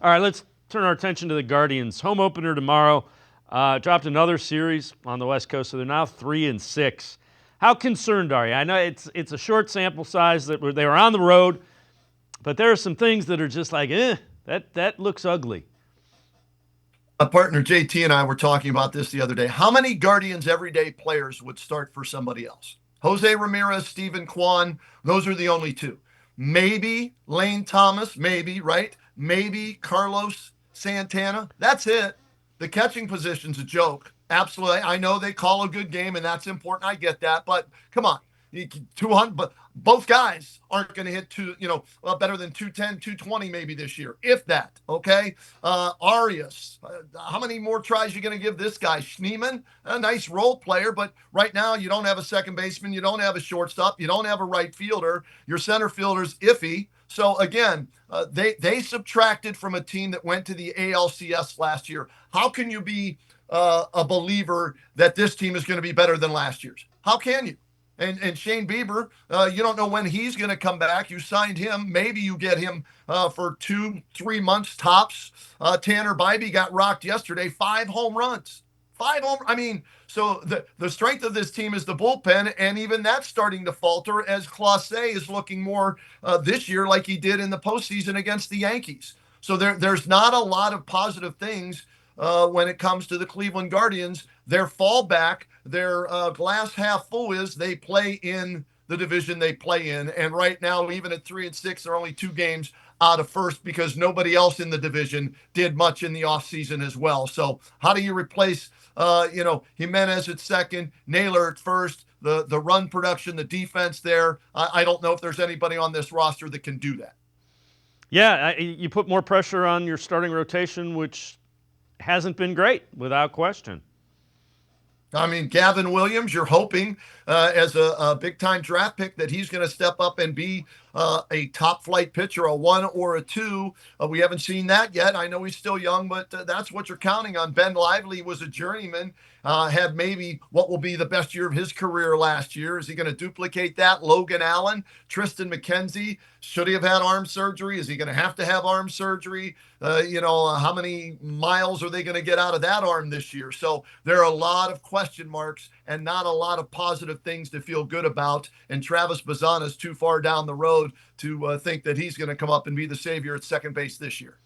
All right, let's turn our attention to the Guardians. Home opener tomorrow. Dropped another series on the West Coast, so they're now 3-6. How concerned are you? I know it's a short sample size that they were on the road, but there are some things that are just like, that looks ugly. My partner JT and I were talking about this the other day. How many Guardians everyday players would start for somebody else? Jose Ramirez, Stephen Kwan, those are the only two. Maybe Lane Thomas, maybe, right? Maybe Carlos Santana. That's it. The catching position's a joke. Absolutely. I know they call a good game, and that's important. I get that. But come on. 200, but both guys aren't going to hit better than 210, 220 maybe this year, if that. Okay. Arias, how many more tries are you going to give this guy? Schneeman, a nice role player, but right now you don't have a second baseman, you don't have a shortstop, you don't have a right fielder. Your center fielder's iffy. So again, they subtracted from a team that went to the ALCS last year. How can you be a believer that this team is going to be better than last year's? How can you? And Shane Bieber, you don't know when he's going to come back. You signed him. Maybe you get him for 2-3 months tops. Tanner Bybee got rocked yesterday. 5 home runs. 5 home. I mean, so the strength of this team is the bullpen, and even that's starting to falter as Clase is looking more this year like he did in the postseason against the Yankees. So there's not a lot of positive things when it comes to the Cleveland Guardians. Their fallback, their glass half full is they play in the division they play in. And right now, even at 3-6, they're only 2 games out of first because nobody else in the division did much in the offseason as well. So how do you replace, Jimenez at second, Naylor at first, the run production, the defense there? I don't know if there's anybody on this roster that can do that. Yeah, you put more pressure on your starting rotation, which hasn't been great, without question. I mean, Gavin Williams, you're hoping as a big time draft pick that he's going to step up and be a top flight pitcher, a 1 or a 2. We haven't seen that yet. I know he's still young, but that's what you're counting on. Ben Lively was a journeyman, had maybe what will be the best year of his career last year. Is he going to duplicate that? Logan Allen, Tristan McKenzie, should he have had arm surgery? Is he going to have arm surgery? How many miles are they going to get out of that arm this year? So there are a lot of question marks and not a lot of positive things to feel good about. And Travis Bazzana is too far down the road to think that he's going to come up and be the savior at second base this year.